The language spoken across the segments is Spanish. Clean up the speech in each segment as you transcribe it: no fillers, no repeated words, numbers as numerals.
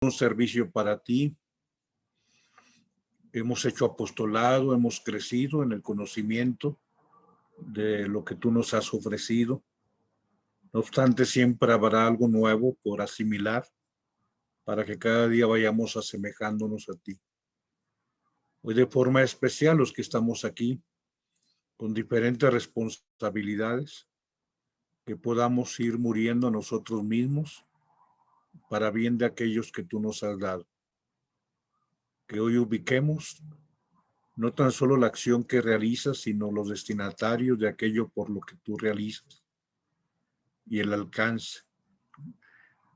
un servicio para ti. Hemos hecho apostolado, hemos crecido en el conocimiento de lo que tú nos has ofrecido. No obstante, siempre habrá algo nuevo por asimilar para que cada día vayamos asemejándonos a ti. Hoy de forma especial los que estamos aquí con diferentes responsabilidades, que podamos ir muriendo a nosotros mismos para bien de aquellos que tú nos has dado. Que hoy ubiquemos no tan solo la acción que realizas, sino los destinatarios de aquello por lo que tú realizas y el alcance.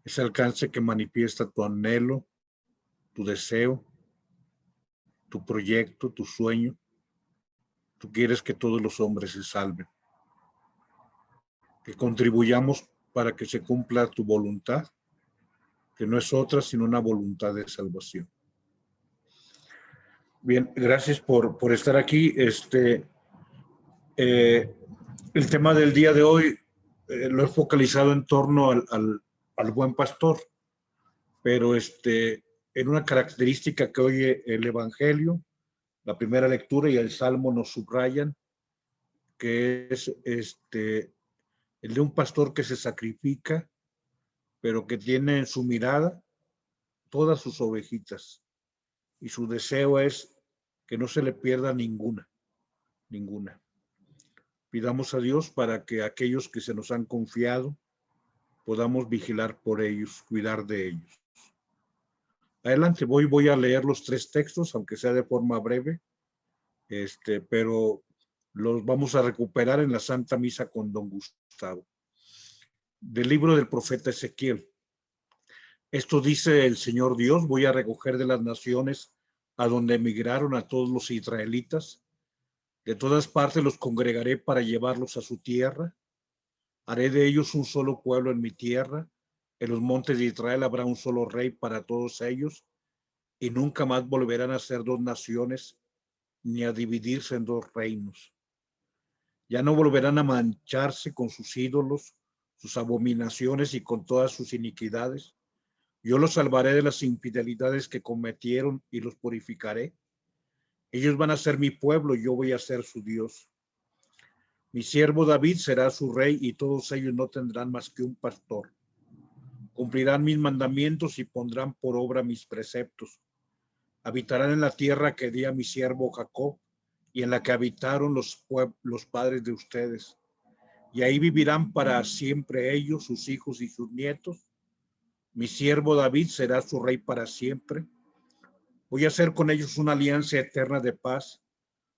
Ese alcance que manifiesta tu anhelo, tu deseo, tu proyecto, tu sueño. Tú quieres que todos los hombres se salven. Que contribuyamos para que se cumpla tu voluntad, que no es otra sino una voluntad de salvación. Bien, gracias por estar aquí. El tema del día de hoy lo he focalizado en torno al buen pastor, pero en una característica que hoy el Evangelio, la primera lectura y el Salmo nos subrayan, que es el de un pastor que se sacrifica, pero que tiene en su mirada todas sus ovejitas, y su deseo es que no se le pierda ninguna. Pidamos a Dios para que aquellos que se nos han confiado podamos vigilar por ellos, cuidar de ellos. Adelante, voy a leer los 3 textos, aunque sea de forma breve, pero los vamos a recuperar en la Santa Misa con don Gustavo. Del libro del profeta Ezequiel. Esto dice el Señor Dios: voy a recoger de las naciones a donde emigraron a todos los israelitas. De todas partes los congregaré para llevarlos a su tierra. Haré de ellos un solo pueblo en mi tierra. En los montes de Israel habrá un solo rey para todos ellos, y nunca más volverán a ser 2 naciones, ni a dividirse en 2 reinos. Ya no volverán a mancharse con sus ídolos, sus abominaciones y con todas sus iniquidades. Yo los salvaré de las infidelidades que cometieron y los purificaré. Ellos van a ser mi pueblo, yo voy a ser su Dios. Mi siervo David será su rey, y todos ellos no tendrán más que un pastor. Cumplirán mis mandamientos y pondrán por obra mis preceptos. Habitarán en la tierra que di a mi siervo Jacob, y en la que habitaron los padres de ustedes. Y ahí vivirán para siempre ellos, sus hijos y sus nietos. Mi siervo David será su rey para siempre. Voy a hacer con ellos una alianza eterna de paz.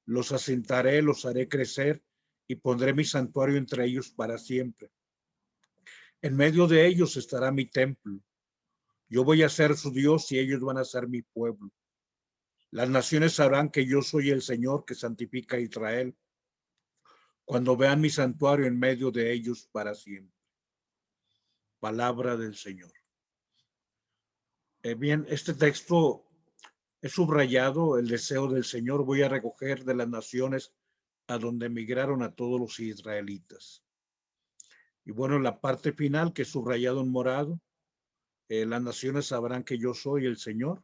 Los asentaré, los haré crecer, y pondré mi santuario entre ellos para siempre. En medio de ellos estará mi templo. Yo voy a ser su Dios y ellos van a ser mi pueblo. Las naciones sabrán que yo soy el Señor que santifica a Israel, cuando vean mi santuario en medio de ellos para siempre. Palabra del Señor. Bien, este texto es subrayado el deseo del Señor: voy a recoger de las naciones a donde emigraron a todos los israelitas. Y bueno, la parte final, que es subrayado en morado, las naciones sabrán que yo soy el Señor,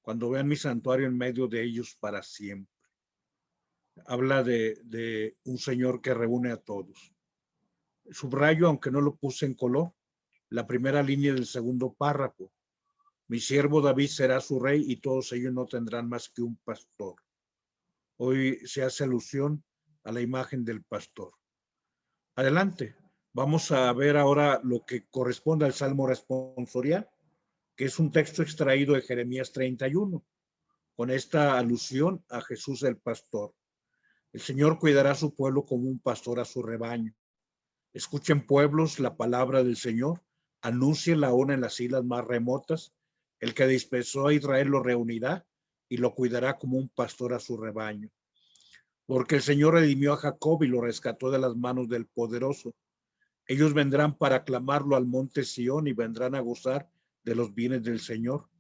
cuando vean mi santuario en medio de ellos para siempre. Habla de un Señor que reúne a todos. Subrayo, aunque no lo puse en color, la primera línea del segundo párrafo: mi siervo David será su rey, y todos ellos no tendrán más que un pastor. Hoy se hace alusión a la imagen del pastor. Adelante, vamos a ver ahora lo que corresponde al Salmo responsorial, que es un texto extraído de Jeremías 31, con esta alusión a Jesús el pastor. El Señor cuidará a su pueblo como un pastor a su rebaño. Escuchen, pueblos, la palabra del Señor, anúncienla aún en las islas más remotas. El que dispersó a Israel lo reunirá y lo cuidará como un pastor a su rebaño. Porque el Señor redimió a Jacob y lo rescató de las manos del poderoso. Ellos vendrán para aclamarlo al monte Sión, y vendrán a gozar de los bienes del Señor.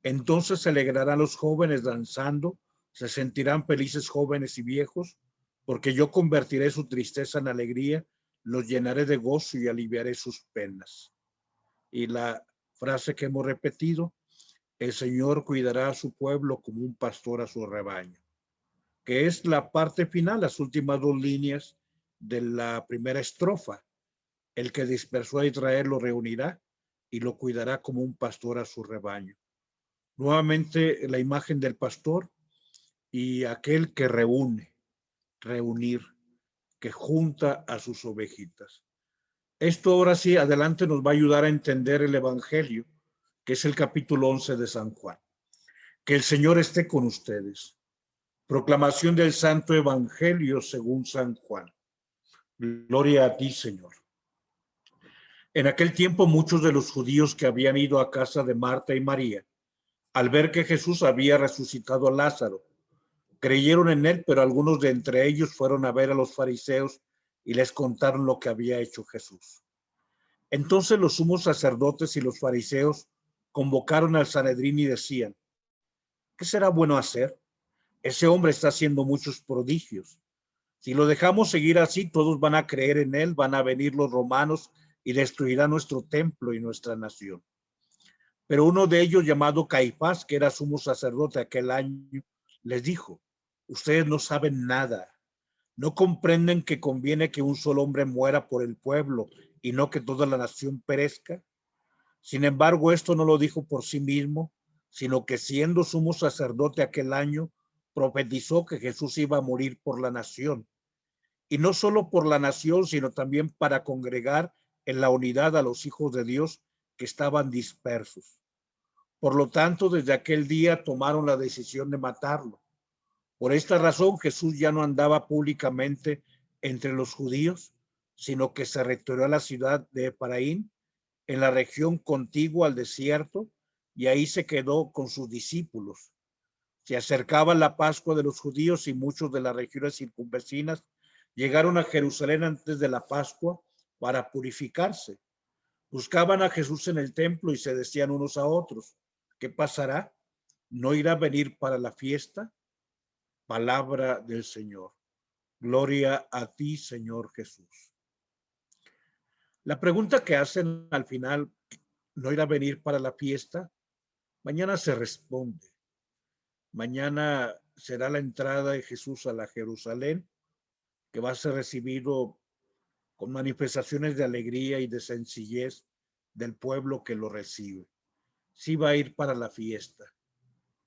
Entonces se alegrarán los jóvenes danzando, se sentirán felices jóvenes y viejos, porque yo convertiré su tristeza en alegría, los llenaré de gozo y aliviaré sus penas. Y la frase que hemos repetido, el Señor cuidará a su pueblo como un pastor a su rebaño, que es la parte final, las últimas dos líneas de la primera estrofa. El que dispersó a Israel lo reunirá y lo cuidará como un pastor a su rebaño. Nuevamente la imagen del pastor y aquel que reunir, que junta a sus ovejitas. Esto ahora sí, adelante nos va a ayudar a entender el Evangelio, que es el capítulo 11 de San Juan. Que el Señor esté con ustedes. Proclamación del Santo Evangelio según San Juan. Gloria a ti, Señor. En aquel tiempo muchos de los judíos que habían ido a casa de Marta y María, al ver que Jesús había resucitado a Lázaro, creyeron en él, pero algunos de entre ellos fueron a ver a los fariseos y les contaron lo que había hecho Jesús. Entonces los sumos sacerdotes y los fariseos convocaron al Sanedrín y decían: ¿qué será bueno hacer? Ese hombre está haciendo muchos prodigios. Si lo dejamos seguir así, todos van a creer en él, van a venir los romanos y destruirán nuestro templo y nuestra nación. Pero uno de ellos, llamado Caifás, que era sumo sacerdote aquel año, les dijo: ustedes no saben nada. ¿No comprenden que conviene que un solo hombre muera por el pueblo y no que toda la nación perezca? Sin embargo, esto no lo dijo por sí mismo, sino que siendo sumo sacerdote aquel año, profetizó que Jesús iba a morir por la nación. Y no solo por la nación, sino también para congregar en la unidad a los hijos de Dios que estaban dispersos. Por lo tanto, desde aquel día tomaron la decisión de matarlo. Por esta razón, Jesús ya no andaba públicamente entre los judíos, sino que se retiró a la ciudad de Efraín, en la región contigua al desierto, y ahí se quedó con sus discípulos. Se acercaba la Pascua de los judíos y muchos de las regiones circunvecinas llegaron a Jerusalén antes de la Pascua para purificarse. Buscaban a Jesús en el templo y se decían unos a otros: ¿qué pasará? ¿No irá a venir para la fiesta? Palabra del Señor. Gloria a ti, Señor Jesús. La pregunta que hacen al final, ¿no irá a venir para la fiesta? Mañana se responde. Mañana será la entrada de Jesús a la Jerusalén, que va a ser recibido con manifestaciones de alegría y de sencillez del pueblo que lo recibe. Sí va a ir para la fiesta,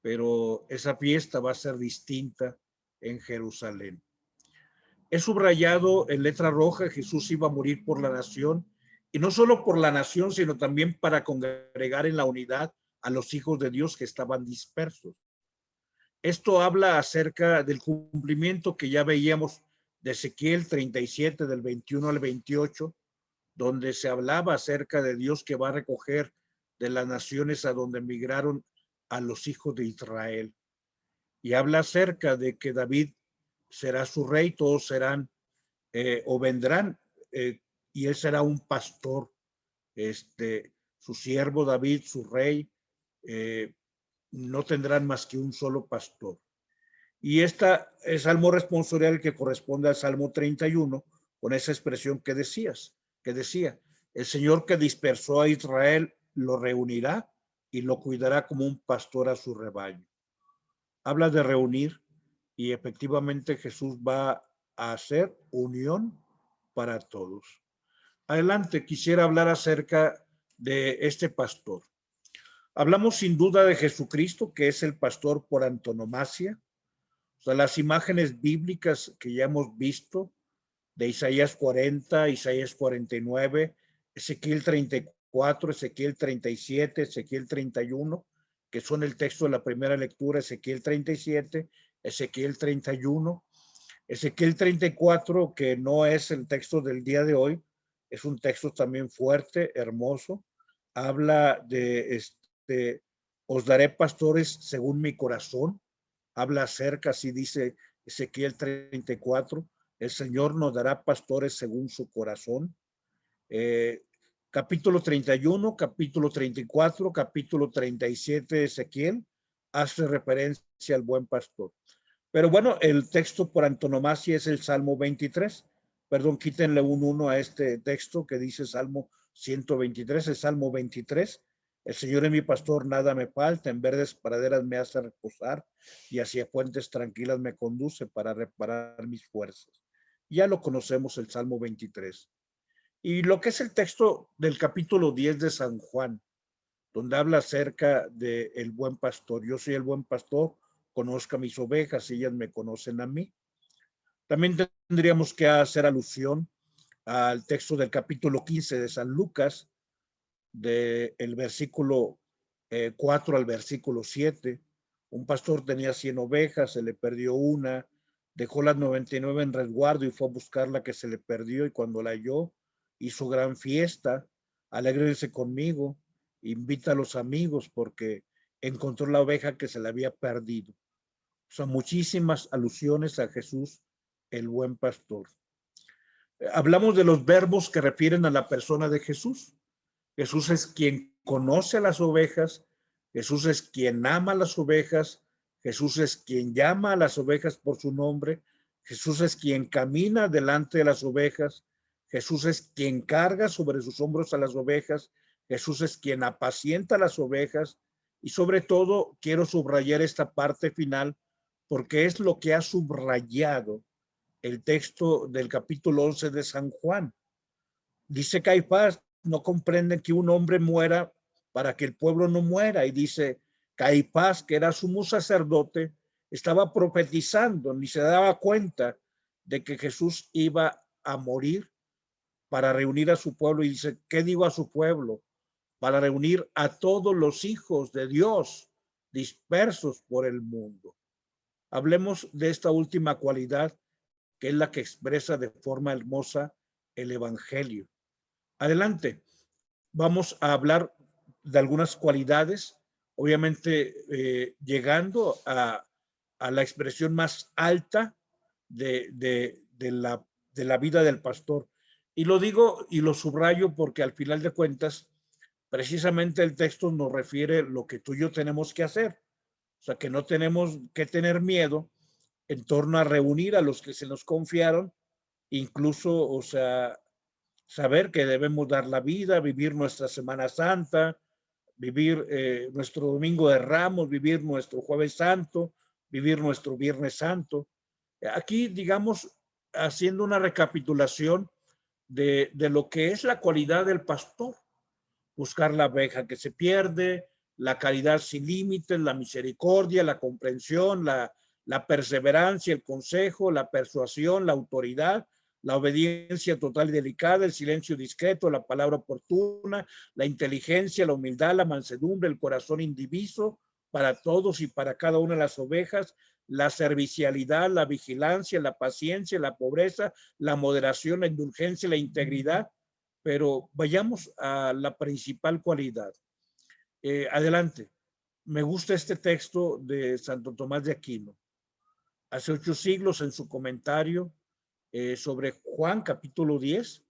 pero esa fiesta va a ser distinta en Jerusalén. Es subrayado en letra roja: Jesús iba a morir por la nación, y no solo por la nación, sino también para congregar en la unidad a los hijos de Dios que estaban dispersos. Esto habla acerca del cumplimiento que ya veíamos de Ezequiel 37, del 21 al 28, donde se hablaba acerca de Dios que va a recoger de las naciones a donde emigraron a los hijos de Israel. Y habla acerca de que David será su rey, todos serán o vendrán, y él será un pastor, su siervo David, su rey, no tendrán más que un solo pastor. Y esta es salmo responsorial que corresponde al Salmo 31, con esa expresión que decía: el Señor que dispersó a Israel lo reunirá y lo cuidará como un pastor a su rebaño. Habla de reunir, y efectivamente Jesús va a hacer unión para todos. Adelante, quisiera hablar acerca de este pastor. Hablamos sin duda de Jesucristo, que es el pastor por antonomasia. O sea, las imágenes bíblicas que ya hemos visto de Isaías 40, Isaías 49, Ezequiel 34, Ezequiel 37, Ezequiel 31, que son el texto de la primera lectura, Ezequiel 37, Ezequiel 31, Ezequiel 34, que no es el texto del día de hoy, es un texto también fuerte, hermoso. Habla de os daré pastores según mi corazón. Habla acerca, así dice Ezequiel 34, el Señor nos dará pastores según su corazón. Capítulo 31, capítulo 34, capítulo 37 de Ezequiel hace referencia al buen pastor. Pero bueno, el texto por antonomasia es el Salmo 23. Perdón, quítenle un 1 a este texto que dice Salmo 123, el Salmo 23. El Señor es mi pastor, nada me falta, en verdes praderas me hace reposar y hacia fuentes tranquilas me conduce para reparar mis fuerzas. Ya lo conocemos, el Salmo 23. Y lo que es el texto del capítulo 10 de San Juan, donde habla acerca de el buen pastor. Yo soy el buen pastor, conozca mis ovejas y ellas me conocen a mí. También tendríamos que hacer alusión al texto del capítulo 15 de San Lucas, del versículo 4 al versículo 7. Un pastor tenía 100 ovejas, se le perdió una, dejó las 99 en resguardo y fue a buscar la que se le perdió, y cuando la halló, hizo gran fiesta. Alégrense conmigo, invita a los amigos porque encontró la oveja que se le había perdido. Son muchísimas alusiones a Jesús, el buen pastor. Hablamos de los verbos que refieren a la persona de Jesús. Jesús es quien conoce a las ovejas, Jesús es quien ama a las ovejas, Jesús es quien llama a las ovejas por su nombre, Jesús es quien camina delante de las ovejas, Jesús es quien carga sobre sus hombros a las ovejas, Jesús es quien apacienta a las ovejas, y sobre todo quiero subrayar esta parte final porque es lo que ha subrayado el texto del capítulo 11 de San Juan. Dice Caifás, no comprenden que un hombre muera para que el pueblo no muera. Y dice Caifás, que era sumo sacerdote, estaba profetizando, ni se daba cuenta de que Jesús iba a morir para reunir a su pueblo. Y dice, ¿qué digo a su pueblo? Para reunir a todos los hijos de Dios dispersos por el mundo. Hablemos de esta última cualidad, que es la que expresa de forma hermosa el Evangelio. Adelante, vamos a hablar de algunas cualidades, obviamente llegando a la expresión más alta de la vida del pastor. Y lo digo y lo subrayo porque al final de cuentas, precisamente el texto nos refiere lo que tú y yo tenemos que hacer. O sea, que no tenemos que tener miedo en torno a reunir a los que se nos confiaron, incluso, o sea, saber que debemos dar la vida, vivir nuestra Semana Santa, vivir nuestro Domingo de Ramos, vivir nuestro Jueves Santo, vivir nuestro Viernes Santo. Aquí, digamos, haciendo una recapitulación de lo que es la cualidad del pastor: buscar la oveja que se pierde, la caridad sin límites, la misericordia, la comprensión, la perseverancia, el consejo, la persuasión, la autoridad, la obediencia total y delicada, el silencio discreto, la palabra oportuna, la inteligencia, la humildad, la mansedumbre, el corazón indiviso para todos y para cada una de las ovejas, la servicialidad, la vigilancia, la paciencia, la pobreza, la moderación, la indulgencia, la integridad. Pero vayamos a la principal cualidad. Adelante. Me gusta este texto de Santo Tomás de Aquino. Hace 8 siglos, en su comentario sobre Juan capítulo 10,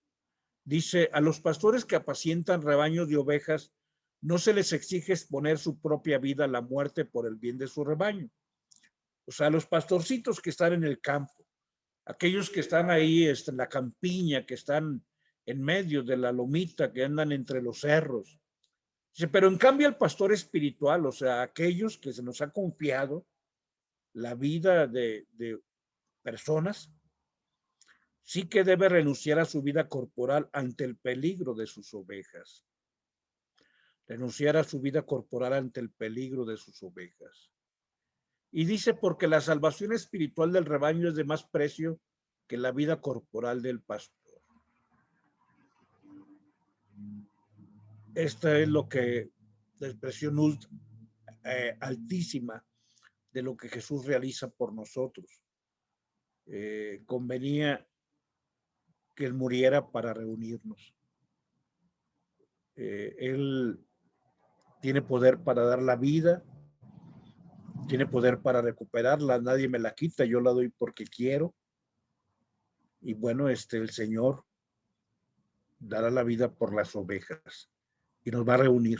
dice: a los pastores que apacientan rebaños de ovejas no se les exige exponer su propia vida a la muerte por el bien de su rebaño. O sea, los pastorcitos que están en el campo, aquellos que están ahí en la campiña, que están en medio de la lomita, que andan entre los cerros. Dice, pero en cambio el pastor espiritual, o sea, aquellos que se nos ha confiado la vida de personas, sí que debe renunciar a su vida corporal ante el peligro de sus ovejas. Renunciar a su vida corporal ante el peligro de sus ovejas. Y dice, porque la salvación espiritual del rebaño es de más precio que la vida corporal del pastor. Esta es lo que, la expresión altísima de lo que Jesús realiza por nosotros. Convenía que Él muriera para reunirnos. Él tiene poder para dar la vida, tiene poder para recuperarla, nadie me la quita, yo la doy porque quiero. Y bueno, el Señor dará la vida por las ovejas y nos va a reunir.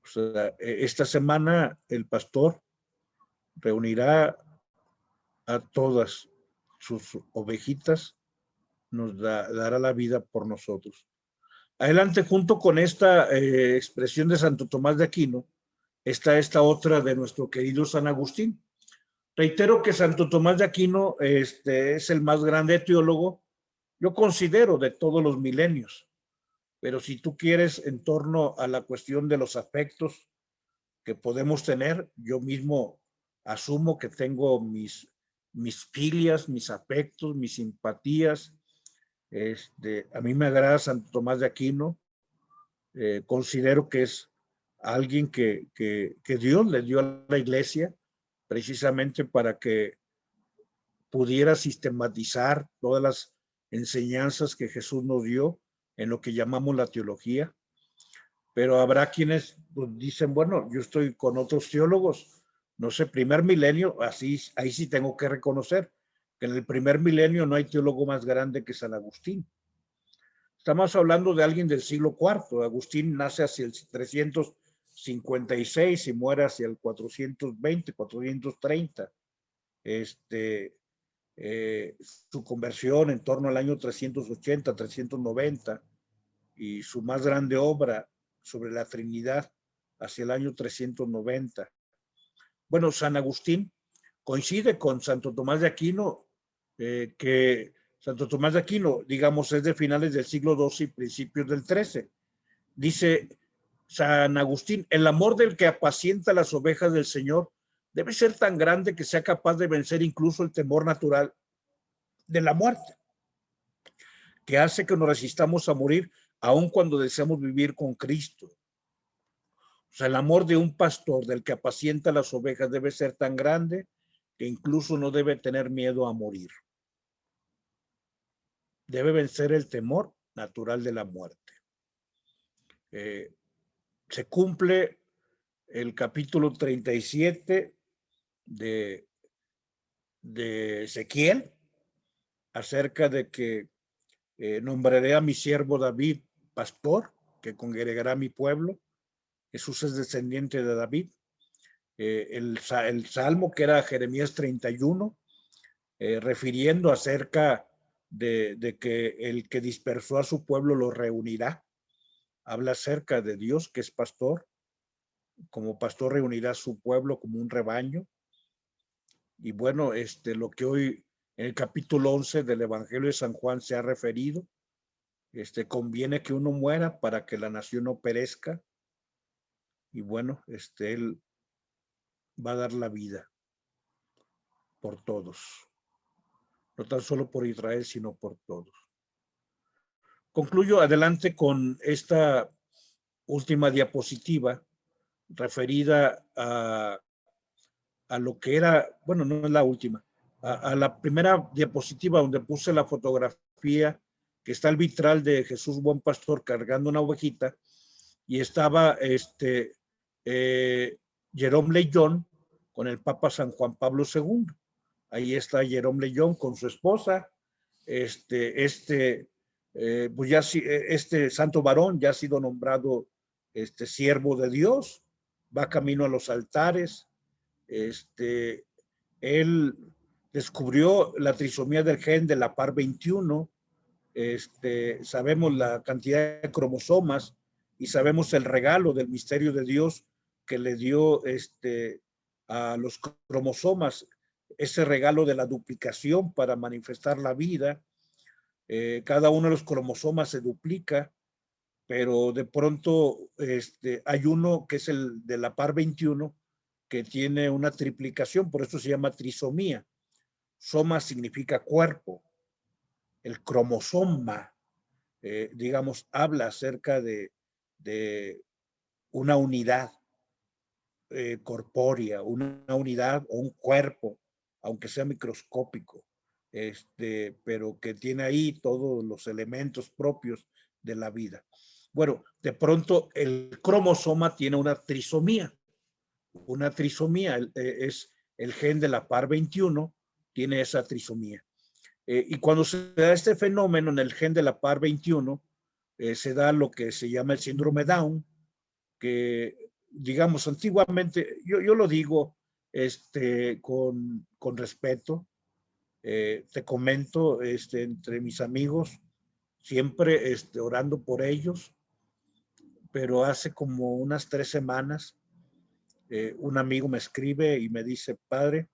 O sea, esta semana el pastor reunirá a todas sus ovejitas, nos dará la vida por nosotros. Adelante, junto con esta expresión de Santo Tomás de Aquino, está esta otra de nuestro querido San Agustín. Reitero que Santo Tomás de Aquino es el más grande teólogo, yo considero, de todos los milenios. Pero si tú quieres, en torno a la cuestión de los afectos que podemos tener, yo mismo asumo que tengo mis filias, mis afectos, mis simpatías. A mí me agrada Santo Tomás de Aquino. Considero que es alguien que Dios le dio a la iglesia precisamente para que pudiera sistematizar todas las enseñanzas que Jesús nos dio en lo que llamamos la teología. Pero habrá quienes dicen, bueno, yo estoy con otros teólogos, no sé, primer milenio, ahí sí tengo que reconocer que en el primer milenio no hay teólogo más grande que San Agustín. Estamos hablando de alguien del siglo IV. Agustín nace hacia el 356 y muere hacia el 420, 430. Su conversión en torno al año 380, 390 y su más grande obra sobre la Trinidad hacia el año 390. Bueno, San Agustín coincide con Santo Tomás de Aquino, que Santo Tomás de Aquino, digamos, es de finales del siglo XII y principios del XIII. Dice San Agustín, el amor del que apacienta las ovejas del Señor debe ser tan grande que sea capaz de vencer incluso el temor natural de la muerte, que hace que nos resistamos a morir aun cuando deseamos vivir con Cristo. O sea, el amor de un pastor del que apacienta las ovejas debe ser tan grande que incluso no debe tener miedo a morir. Debe vencer el temor natural de la muerte. Se cumple el capítulo 37 de Ezequiel acerca de que nombraré a mi siervo David pastor, que congregará mi pueblo. Jesús es descendiente de David. El salmo que era Jeremías 31, refiriendo acerca de que el que dispersó a su pueblo lo reunirá. Habla acerca de Dios, que es pastor. Como pastor reunirá a su pueblo como un rebaño. Y bueno, lo que hoy en el capítulo 11 del Evangelio de San Juan se ha referido, conviene que uno muera para que la nación no perezca. Y bueno, él va a dar la vida por todos, no tan solo por Israel, sino por todos. Concluyo adelante con esta última diapositiva referida a lo que era, bueno, no es la última, a la primera diapositiva donde puse la fotografía que está el vitral de Jesús Buen Pastor cargando una ovejita y estaba Jerome Lejeune con el Papa San Juan Pablo II. Ahí está Jerome Lejeune con su esposa. Pues ya este santo varón ya ha sido nombrado siervo de Dios, va camino a los altares. Él descubrió la trisomía del gen de la par 21. Sabemos la cantidad de cromosomas y sabemos el regalo del misterio de Dios que le dio a los cromosomas, ese regalo de la duplicación para manifestar la vida. Cada uno de los cromosomas se duplica, pero de pronto hay uno que es el de la par 21 que tiene una triplicación, por eso se llama trisomía. Soma significa cuerpo. El cromosoma, digamos, habla acerca de una unidad corpórea, una unidad o un cuerpo, aunque sea microscópico, pero que tiene ahí todos los elementos propios de la vida. Bueno, de pronto el cromosoma tiene una trisomía. Una trisomía es el gen de la par 21, tiene esa trisomía. Y cuando se da este fenómeno en el gen de la par 21, se da lo que se llama el síndrome Down, que digamos antiguamente, yo lo digo con respeto, te comento entre mis amigos, siempre orando por ellos, pero hace como unas 3 semanas un amigo me escribe y me dice, padre,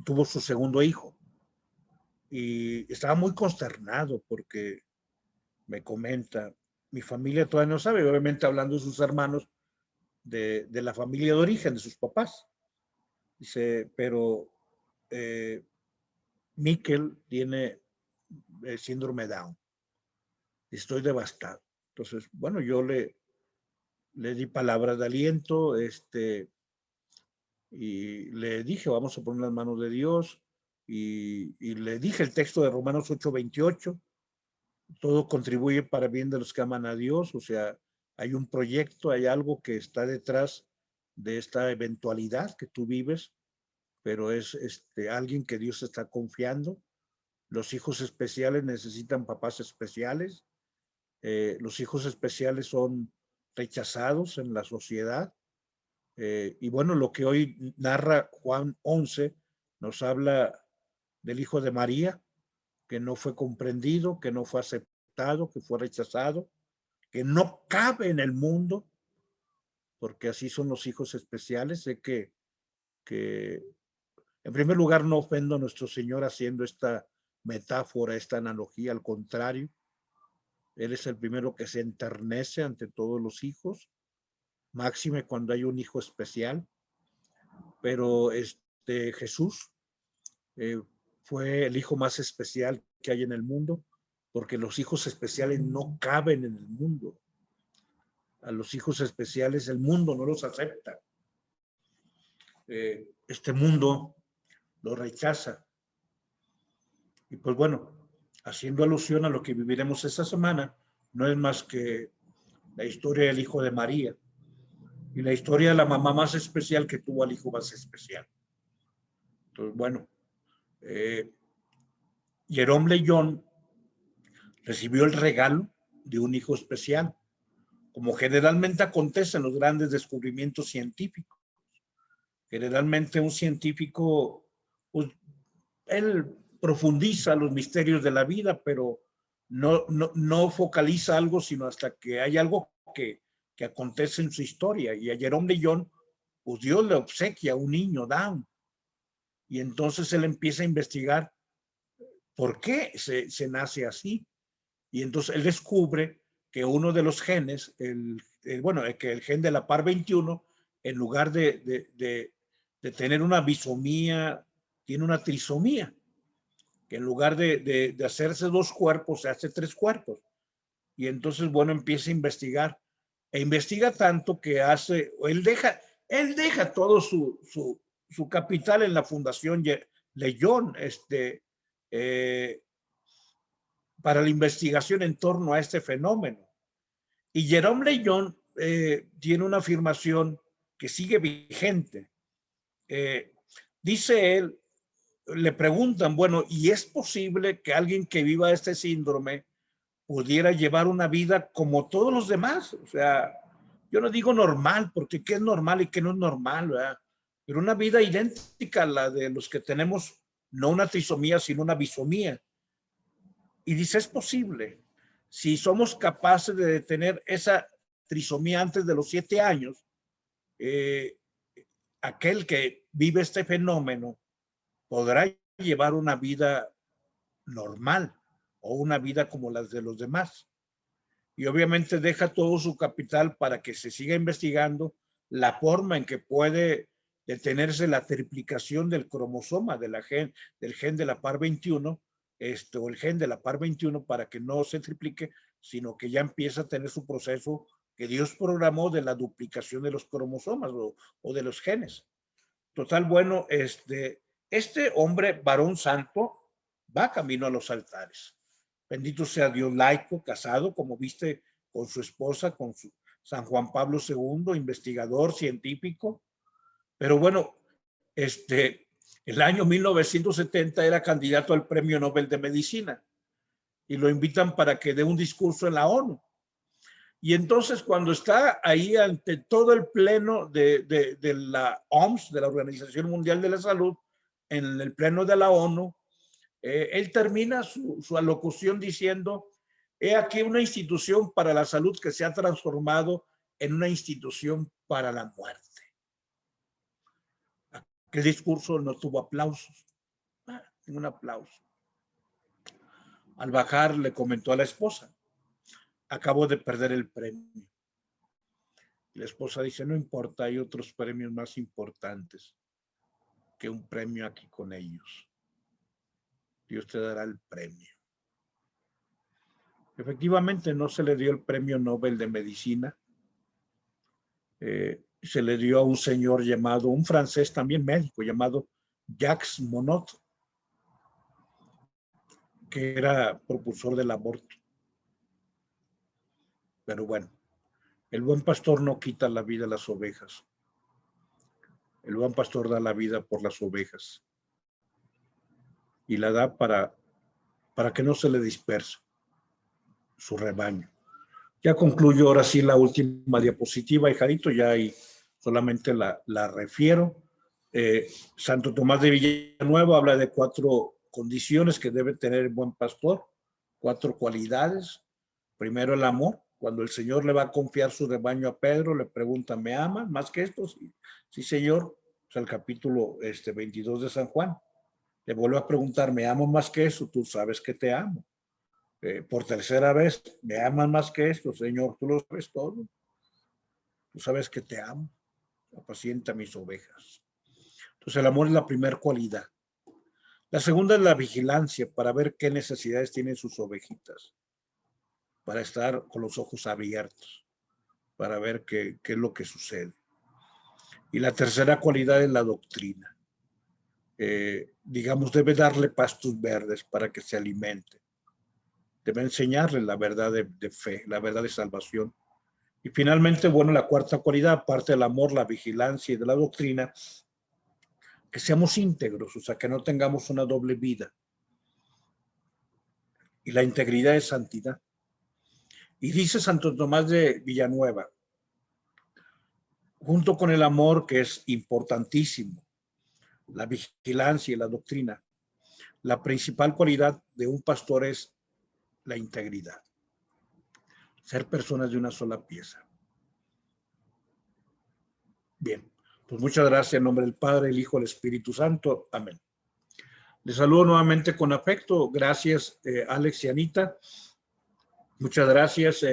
tuvo su segundo hijo y estaba muy consternado porque me comenta, mi familia todavía no sabe, obviamente hablando de sus hermanos, de la familia de origen, de sus papás. Dice, pero Miquel tiene el síndrome Down. Estoy devastado. Entonces, bueno, yo le di palabras de aliento, y le dije, vamos a poner las manos de Dios, y le dije el texto de Romanos 8:28, todo contribuye para bien de los que aman a Dios, o sea, hay un proyecto, hay algo que está detrás de esta eventualidad que tú vives, pero es alguien que Dios está confiando. Los hijos especiales necesitan papás especiales. Los hijos especiales son rechazados en la sociedad. Y bueno, lo que hoy narra Juan 11 nos habla del hijo de María, que no fue comprendido, que no fue aceptado, que fue rechazado, que no cabe en el mundo, porque así son los hijos especiales. Sé que en primer lugar no ofendo a nuestro Señor haciendo esta metáfora, esta analogía, al contrario, Él es el primero que se enternece ante todos los hijos, máxime cuando hay un hijo especial, pero Jesús fue el hijo más especial que hay en el mundo, porque los hijos especiales no caben en el mundo. A los hijos especiales el mundo no los acepta. Este mundo los rechaza. Y pues bueno, haciendo alusión a lo que viviremos esta semana, no es más que la historia del hijo de María y la historia de la mamá más especial que tuvo al hijo más especial. Entonces, bueno, Jerome Lejeune recibió el regalo de un hijo especial, como generalmente acontece en los grandes descubrimientos científicos. Generalmente un científico, pues, él profundiza los misterios de la vida, pero no focaliza algo, sino hasta que hay algo que acontece en su historia. Y a Jerome Lejeune, pues Dios le obsequia a un niño Down. Y entonces él empieza a investigar por qué se nace así. Y entonces él descubre que uno de los genes, que el gen de la par 21, en lugar de tener una bisomía, tiene una trisomía, que en lugar de hacerse 2 cuerpos, se hace 3 cuerpos. Y entonces, bueno, empieza a investigar. E investiga tanto que él deja todo su capital en la Fundación Lejeune, para la investigación en torno a este fenómeno. Y Jerome Lejeune tiene una afirmación que sigue vigente. Dice él, le preguntan, bueno, ¿y es posible que alguien que viva este síndrome pudiera llevar una vida como todos los demás? O sea, yo no digo normal, porque qué es normal y qué no es normal, ¿verdad? Pero una vida idéntica a la de los que tenemos, no una trisomía, sino una bisomía. Y dice, es posible. Si somos capaces de detener esa trisomía antes de los 7 años, aquel que vive este fenómeno podrá llevar una vida normal o una vida como las de los demás. Y obviamente deja todo su capital para que se siga investigando la forma en que puede detenerse la triplicación del cromosoma del gen de la par 21, o el gen de la par 21, para que no se triplique, sino que ya empieza a tener su proceso que Dios programó de la duplicación de los cromosomas o de los genes. Total, bueno, este hombre, varón santo, va camino a los altares. Bendito sea Dios, laico, casado, como viste, con su esposa, con San Juan Pablo II, investigador, científico. Pero bueno, el año 1970 era candidato al Premio Nobel de Medicina y lo invitan para que dé un discurso en la ONU. Y entonces cuando está ahí ante todo el pleno de la OMS, de la Organización Mundial de la Salud, en el pleno de la ONU, Él termina su alocución diciendo: he aquí una institución para la salud que se ha transformado en una institución para la muerte. Aquel discurso no tuvo aplausos, ningún aplauso. Al bajar le comentó a la esposa: acabo de perder el premio. La esposa dice: no importa, hay otros premios más importantes que un premio aquí con ellos. Dios te dará el premio. Efectivamente, no se le dio el premio Nobel de Medicina. Se le dio a un señor llamado, un francés también médico, llamado Jacques Monod, que era propulsor del aborto. Pero bueno, el buen pastor no quita la vida a las ovejas. El buen pastor da la vida por las ovejas. Y la da para que no se le disperse su rebaño. Ya concluyo ahora sí la última diapositiva, hijadito, ya ahí solamente la refiero. Santo Tomás de Villanueva habla de 4 condiciones que debe tener el buen pastor, 4 cualidades. Primero, el amor. Cuando el Señor le va a confiar su rebaño a Pedro, le pregunta: ¿me aman más que esto? Sí, sí, Señor. O sea, el capítulo 22 de San Juan. Le vuelve a preguntar: ¿me amas más que eso? Tú sabes que te amo. Por tercera vez: ¿me aman más que esto? Señor, tú lo sabes todo. Tú sabes que te amo. Apacienta mis ovejas. Entonces, el amor es la primera cualidad. La segunda es la vigilancia, para ver qué necesidades tienen sus ovejitas, para estar con los ojos abiertos, para ver qué es lo que sucede. Y la tercera cualidad es la doctrina. Digamos, debe darle pastos verdes para que se alimente. Debe enseñarle la verdad de fe, la verdad de salvación. Y finalmente, bueno, la cuarta cualidad, aparte del amor, la vigilancia y de la doctrina, que seamos íntegros, o sea, que no tengamos una doble vida. Y la integridad es santidad. Y dice Santo Tomás de Villanueva, junto con el amor, que es importantísimo, la vigilancia y la doctrina, la principal cualidad de un pastor es la integridad. Ser personas de una sola pieza. Bien, pues muchas gracias en nombre del Padre, el Hijo, el Espíritu Santo. Amén. Les saludo nuevamente con afecto. Gracias, Alex y Anita. Muchas gracias.